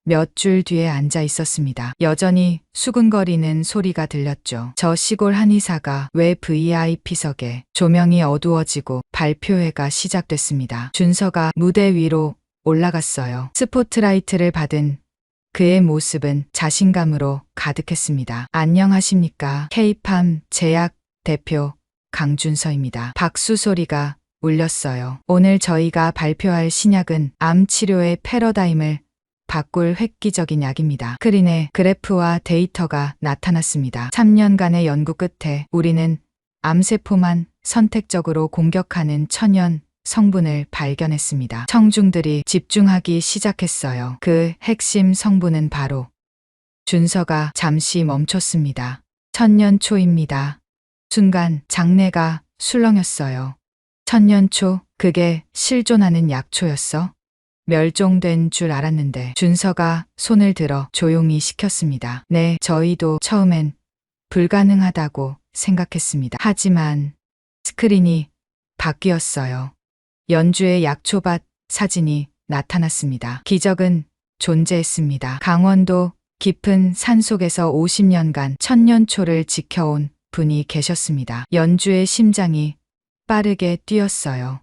몇 줄 뒤에 앉아 있었습니다. 여전히 수근거리는 소리가 들렸죠. 저 시골 한의사가 왜 VIP석에? 조명이 어두워지고 발표회가 시작됐습니다. 준서가 무대 위로 올라갔어요. 스포트라이트를 받은 그의 모습은 자신감으로 가득했습니다. 안녕하십니까. K-팜 제약 대표 강준서입니다. 박수 소리가 울렸어요. 오늘 저희가 발표할 신약은 암 치료의 패러다임을 바꿀 획기적인 약입니다. 스크린에 그래프와 데이터가 나타났습니다. 3년간의 연구 끝에 우리는 암세포만 선택적으로 공격하는 천연 성분을 발견했습니다. 청중들이 집중하기 시작했어요. 그 핵심 성분은 바로 준서가 잠시 멈췄습니다. 천년초입니다. 순간 장내가 술렁였어요. 천년초, 그게 실존하는 약초였어? 멸종된 줄 알았는데 준서가 손을 들어 조용히 시켰습니다. 네, 저희도 처음엔 불가능하다고 생각했습니다. 하지만 스크린이 바뀌었어요. 연주의 약초밭 사진이 나타났습니다. 기적은 존재했습니다. 강원도 깊은 산속에서 50년간 천년초를 지켜온 분이 계셨습니다. 연주의 심장이 빠르게 뛰었어요.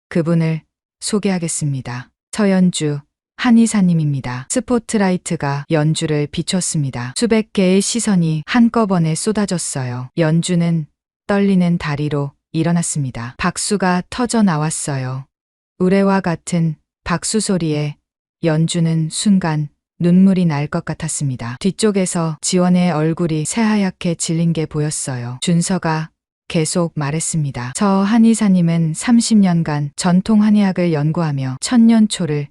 그분을 소개하겠습니다. 서연주 한의사님입니다. 스포트라이트가 연주를 비췄습니다. 수백 개의 시선이 한꺼번에 쏟아졌어요. 연주는 떨리는 다리로 일어났습니다. 박수가 터져 나왔어요. 우레와 같은 박수 소리에 연주는 순간 눈물이 날 것 같았습니다. 뒤쪽에서 지원의 얼굴이 새하얗게 질린 게 보였어요. 준서가 계속 말했습니다. 저 한의사님은 30년간 전통 한의학을 연구하며 천년초를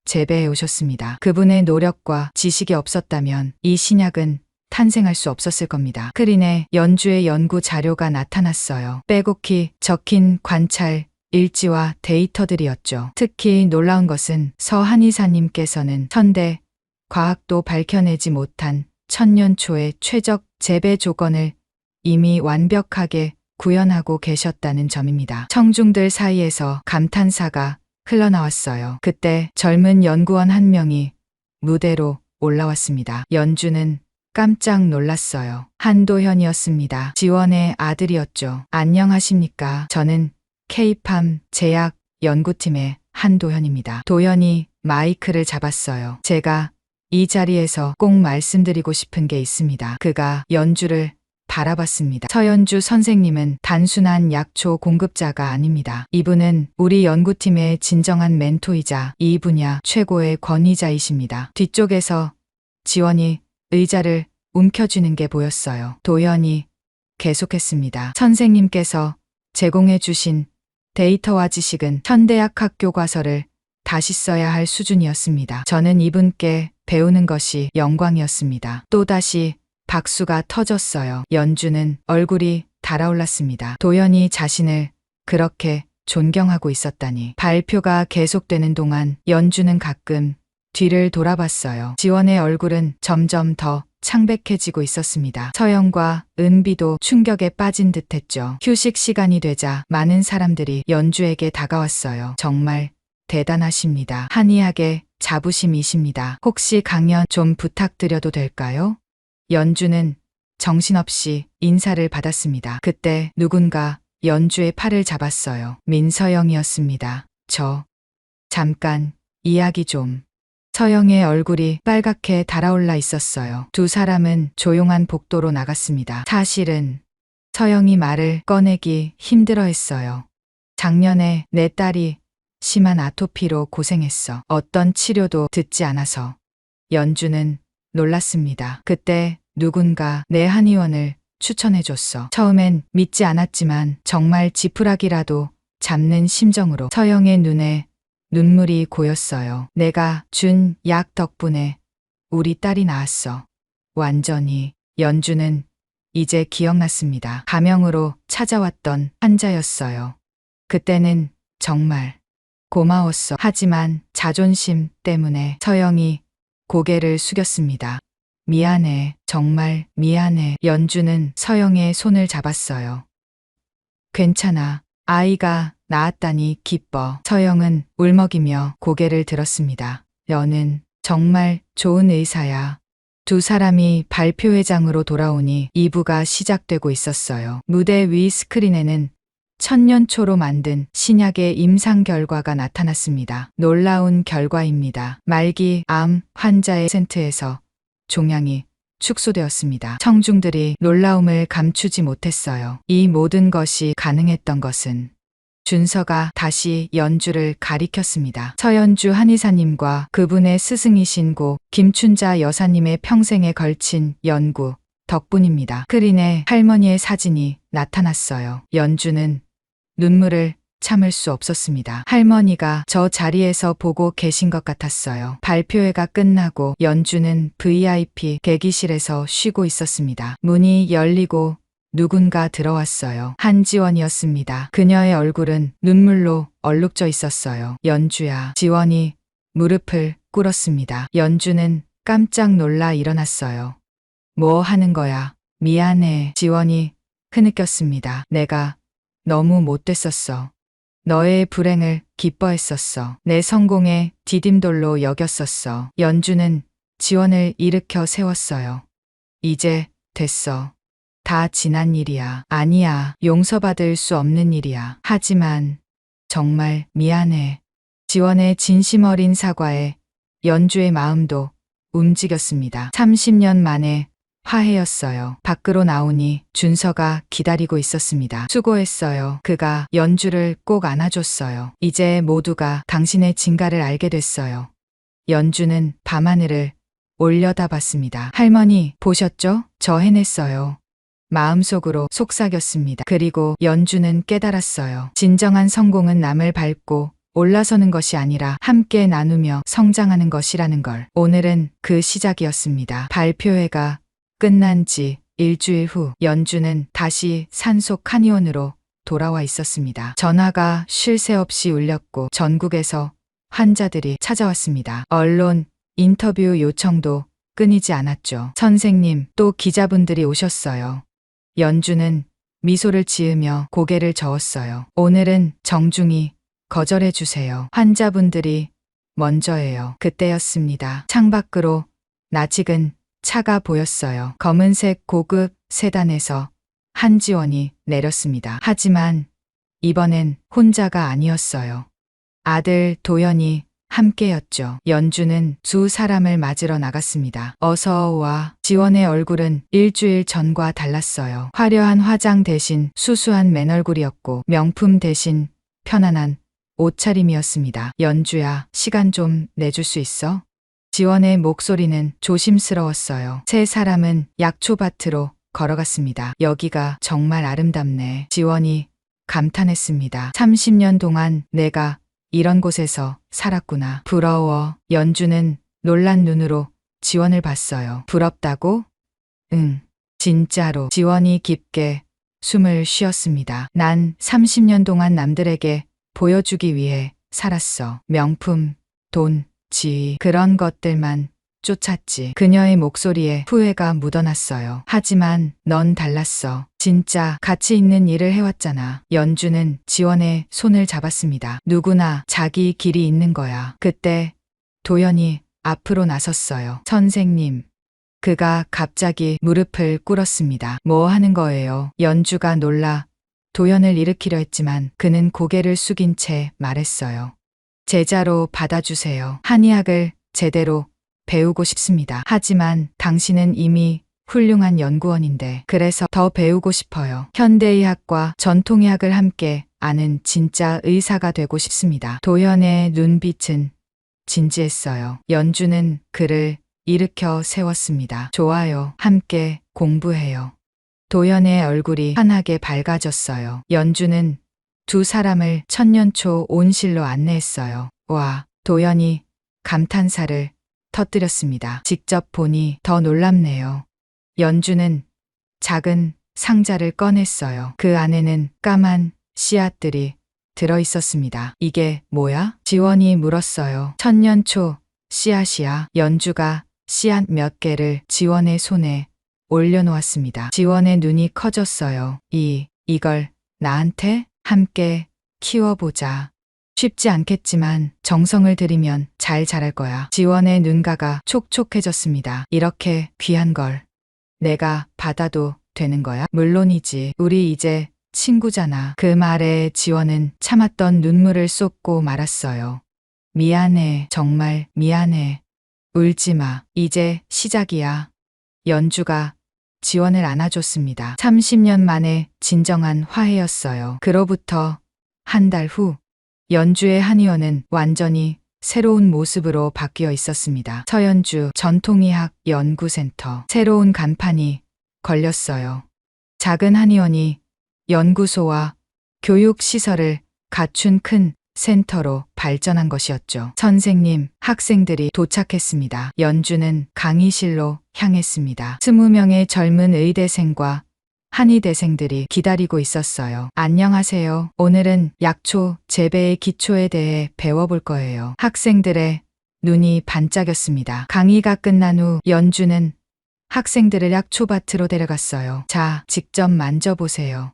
재배해 오셨습니다. 그분의 노력과 지식이 없었다면 이 신약은 탄생할 수 없었을 겁니다. 스크린에 연주의 연구 자료가 나타났어요. 빼곡히 적힌 관찰 일지와 데이터들이었죠. 특히 놀라운 것은 서 한의사님께서는 현대 과학도 밝혀내지 못한 천년초의 최적 재배 조건을 이미 완벽하게 구현하고 계셨다는 점입니다. 청중들 사이에서 감탄사가 흘러나왔어요. 그때 젊은 연구원 한 명이 무대로 올라왔습니다. 연주는 깜짝 놀랐어요. 한도현이었습니다. 지원의 아들이었죠. 안녕하십니까. 저는 K-팜 제약 연구팀의 한도현입니다. 도현이 마이크를 잡았어요. 제가 이 자리에서 꼭 말씀드리고 싶은 게 있습니다. 그가 연주를 바라봤습니다. 서연주 선생님은 단순한 약초 공급자가 아닙니다. 이분은 우리 연구팀의 진정한 멘토이자 이 분야 최고의 권위자이십니다. 뒤쪽에서 지원이 의자를 움켜쥐는 게 보였어요. 도현이 계속했습니다. 선생님께서 제공해 주신 데이터와 지식은 현대약 학 교과서를 다시 써야 할 수준이었습니다. 저는 이분께 배우는 것이 영광이었습니다. 또다시 박수가 터졌어요. 연주는 얼굴이 달아올랐습니다. 도연이 자신을 그렇게 존경하고 있었다니. 발표가 계속되는 동안 연주는 가끔 뒤를 돌아봤어요. 지원의 얼굴은 점점 더 창백해지고 있었습니다. 서영과 은비도 충격에 빠진 듯했죠. 휴식 시간이 되자 많은 사람들이 연주에게 다가왔어요. 정말 대단하십니다. 한의학의 자부심이십니다. 혹시 강연 좀 부탁드려도 될까요? 연주는 정신없이 인사를 받았습니다. 그때 누군가 연주의 팔을 잡았어요. 민서영이었습니다. 잠깐 이야기 좀. 서영의 얼굴이 빨갛게 달아올라 있었어요. 두 사람은 조용한 복도로 나갔습니다. 사실은 서영이 말을 꺼내기 힘들어했어요. 작년에 내 딸이 심한 아토피로 고생했어. 어떤 치료도 듣지 않아서. 연주는 놀랐습니다. 그때 누군가 내 한의원을 추천해줬어. 처음엔 믿지 않았지만 정말 지푸라기라도 잡는 심정으로. 서영의 눈에 눈물이 고였어요. 내가 준 약 덕분에 우리 딸이 나았어. 완전히. 연주는 이제 기억났습니다. 가명으로 찾아왔던 환자였어요. 그때는 정말 고마웠어. 하지만 자존심 때문에. 서영이 고개를 숙였습니다. 미안해. 정말 미안해. 연주는 서영의 손을 잡았어요. 괜찮아. 아이가 나았다니 기뻐. 서영은 울먹이며 고개를 들었습니다. 너는 정말 좋은 의사야. 두 사람이 발표회장으로 돌아오니 2부가 시작되고 있었어요. 무대 위 스크린에는 천년초로 만든 신약의 임상 결과가 나타났습니다. 놀라운 결과입니다. 말기 암 환자의 센트에서 종양이 축소되었습니다. 청중들이 놀라움을 감추지 못했어요. 이 모든 것이 가능했던 것은 준서가 다시 연주를 가리켰습니다. 서연주 한의사님과 그분의 스승이신 고 김춘자 여사님의 평생에 걸친 연구 덕분입니다. 스크린에 할머니의 사진이 나타났어요. 연주는 눈물을 참을 수 없었습니다. 할머니가 저 자리에서 보고 계신 것 같았어요. 발표회가 끝나고 연주는 VIP 대기실에서 쉬고 있었습니다. 문이 열리고 누군가 들어왔어요. 한지원이었습니다. 그녀의 얼굴은 눈물로 얼룩져 있었어요. 연주야. 지원이 무릎을 꿇었습니다. 연주는 깜짝 놀라 일어났어요. 뭐 하는 거야? 미안해. 지원이 흐느꼈습니다. 내가 너무 못됐었어. 너의 불행을 기뻐했었어. 내 성공에 디딤돌로 여겼었어. 연주는 지원을 일으켜 세웠어요. 이제 됐어. 다 지난 일이야. 아니야. 용서받을 수 없는 일이야. 하지만 정말 미안해. 지원의 진심 어린 사과에 연주의 마음도 움직였습니다. 30년 만에 화해였어요. 밖으로 나오니 준서가 기다리고 있었습니다. 수고했어요. 그가 연주를 꼭 안아줬어요. 이제 모두가 당신의 진가를 알게 됐어요. 연주는 밤하늘을 올려다봤습니다. 할머니, 보셨죠? 저 해냈어요. 마음속으로 속삭였습니다. 그리고 연주는 깨달았어요. 진정한 성공은 남을 밟고 올라서는 것이 아니라 함께 나누며 성장하는 것이라는 걸. 오늘은 그 시작이었습니다. 발표회가 끝난 지 일주일 후 연주는 다시 산속 한의원으로 돌아와 있었습니다. 전화가 쉴 새 없이 울렸고 전국에서 환자들이 찾아왔습니다. 언론 인터뷰 요청도 끊이지 않았죠. 선생님, 또 기자분들이 오셨어요. 연주는 미소를 지으며 고개를 저었어요. 오늘은 정중히 거절해 주세요. 환자분들이 먼저예요. 그때였습니다. 창밖으로 낯익은 차가 보였어요. 검은색 고급 세단에서 한지원이 내렸습니다. 하지만 이번엔 혼자가 아니었어요. 아들 도연이 함께였죠. 연주는 두 사람을 맞으러 나갔습니다. 어서 와. 지원의 얼굴은 일주일 전과 달랐어요. 화려한 화장 대신 수수한 맨얼굴이었고 명품 대신 편안한 옷차림이었습니다. 연주야, 시간 좀 내줄 수 있어? 지원의 목소리는 조심스러웠어요. 세 사람은 약초밭으로 걸어갔습니다. 여기가 정말 아름답네. 지원이 감탄했습니다. 30년 동안 내가 이런 곳에서 살았구나. 부러워. 연주는 놀란 눈으로 지원을 봤어요. 부럽다고? 응. 진짜로. 지원이 깊게 숨을 쉬었습니다. 난 30년 동안 남들에게 보여주기 위해 살았어. 명품, 돈, 지위, 그런 것들만 쫓았지. 그녀의 목소리에 후회가 묻어났어요. 하지만 넌 달랐어. 진짜 가치 있는 일을 해왔잖아. 연주는 지원의 손을 잡았습니다. 누구나 자기 길이 있는 거야. 그때 도연이 앞으로 나섰어요. 선생님. 그가 갑자기 무릎을 꿇었습니다. 뭐 하는 거예요? 연주가 놀라 도연을 일으키려 했지만 그는 고개를 숙인 채 말했어요. 제자로 받아주세요. 한의학을 제대로 배우고 싶습니다. 하지만 당신은 이미 훌륭한 연구원인데 그래서 더 배우고 싶어요. 현대의학과 전통의학을 함께 아는 진짜 의사가 되고 싶습니다. 도연의 눈빛은 진지했어요. 연주는 그를 일으켜 세웠습니다. 좋아요. 함께 공부해요. 도연의 얼굴이 환하게 밝아졌어요. 연주는 두 사람을 천년초 온실로 안내했어요. 와, 도연이 감탄사를 터뜨렸습니다. 직접 보니 더 놀랍네요. 연주는 작은 상자를 꺼냈어요. 그 안에는 까만 씨앗들이 들어 있었습니다. 이게 뭐야? 지원이 물었어요. 천년초 씨앗이야. 연주가 씨앗 몇 개를 지원의 손에 올려놓았습니다. 지원의 눈이 커졌어요. 이걸 나한테 함께 키워보자. 쉽지 않겠지만 정성을 들이면 잘 자랄 거야. 지원의 눈가가 촉촉해졌습니다. 이렇게 귀한 걸 내가 받아도 되는 거야? 물론이지. 우리 이제 친구잖아. 그 말에 지원은 참았던 눈물을 쏟고 말았어요. 미안해. 정말 미안해. 울지 마. 이제 시작이야. 연주가 지원을 안아줬습니다. 30년 만에 진정한 화해였어요. 그로부터 한 달 후, 연주의 한의원은 완전히 새로운 모습으로 바뀌어 있었습니다. 서연주 전통의학 연구센터. 새로운 간판이 걸렸어요. 작은 한의원이 연구소와 교육시설을 갖춘 큰 센터로 발전한 것이었죠. 선생님, 학생들이 도착했습니다. 연주는 강의실로 향했습니다. 20명의 젊은 의대생과 한의대생들이 기다리고 있었어요. 안녕하세요. 오늘은 약초 재배의 기초에 대해 배워볼 거예요. 학생들의 눈이 반짝였습니다. 강의가 끝난 후 연주는 학생들을 약초밭으로 데려갔어요. 자, 직접 만져보세요.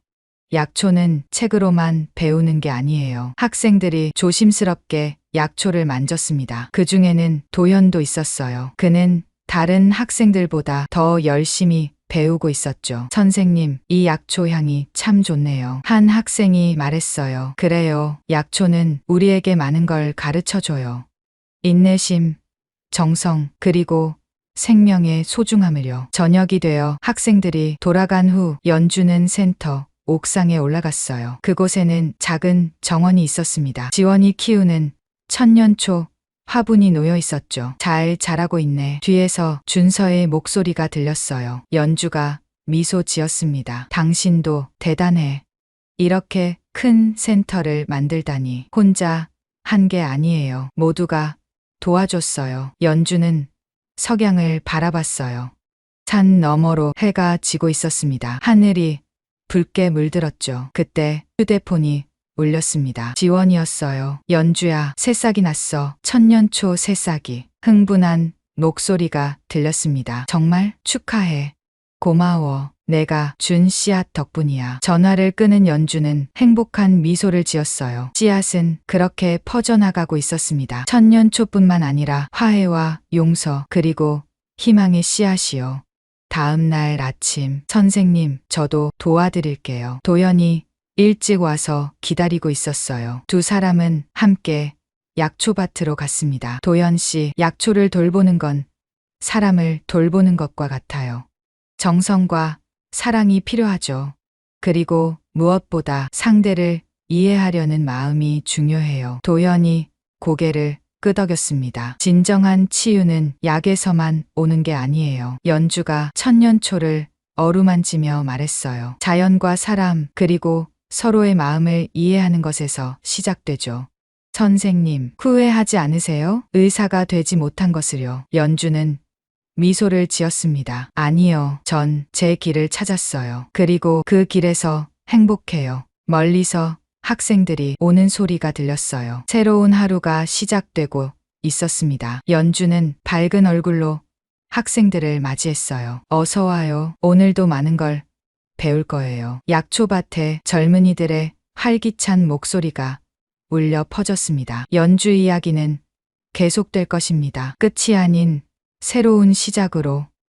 약초는 책으로만 배우는 게 아니에요. 학생들이 조심스럽게 약초를 만졌습니다. 그 중에는 도연도 있었어요. 그는 다른 학생들보다 더 열심히 배우고 있었죠. 선생님, 이 약초 향이 참 좋네요. 한 학생이 말했어요. 그래요. 약초는 우리에게 많은 걸 가르쳐줘요. 인내심, 정성, 그리고 생명의 소중함을요. 저녁이 되어 학생들이 돌아간 후 연주는 센터 옥상에 올라갔어요. 그곳에는 작은 정원이 있었습니다. 지원이 키우는 천년초 화분이 놓여 있었죠. 잘 자라고 있네. 뒤에서 준서의 목소리가 들렸어요. 연주가 미소 지었습니다. 당신도 대단해. 이렇게 큰 센터를 만들다니. 혼자 한 게 아니에요. 모두가 도와줬어요. 연주는 석양을 바라봤어요. 산 너머로 해가 지고 있었습니다. 하늘이 붉게 물들었죠. 그때 휴대폰이 울렸습니다. 지원이었어요. 연주야, 새싹이 났어. 천년초 새싹이. 흥분한 목소리가 들렸습니다. 정말 축하해. 고마워. 내가 준 씨앗 덕분이야. 전화를 끄는 연주는 행복한 미소를 지었어요. 씨앗은 그렇게 퍼져나가고 있었습니다. 천년초뿐만 아니라 화해와 용서 그리고 희망의 씨앗이요. 다음 날 아침, 선생님, 저도 도와드릴게요. 도연이 일찍 와서 기다리고 있었어요. 두 사람은 함께 약초밭으로 갔습니다. 도연 씨, 약초를 돌보는 건 사람을 돌보는 것과 같아요. 정성과 사랑이 필요하죠. 그리고 무엇보다 상대를 이해하려는 마음이 중요해요. 도연이 고개를 끄덕였습니다. 진정한 치유는 약에서만 오는 게 아니에요. 연주가 천년초를 어루만지며 말했어요. 자연과 사람 그리고 서로의 마음을 이해하는 것에서 시작되죠. 선생님, 후회하지 않으세요? 의사가 되지 못한 것을요. 연주는 미소를 지었습니다. 아니요. 전 제 길을 찾았어요. 그리고 그 길에서 행복해요. 멀리서 학생들이 오는 소리가 들렸어요. 새로운 하루가 시작되고 있었습니다. 연주는 밝은 얼굴로 학생들을 맞이했어요. 어서 와요. 오늘도 많은 걸 배울 거예요. 약초밭에 젊은이들의 활기찬 목소리가 울려 퍼졌습니다. 연주 이야기는 계속될 것입니다. 끝이 아닌 새로운 시작으로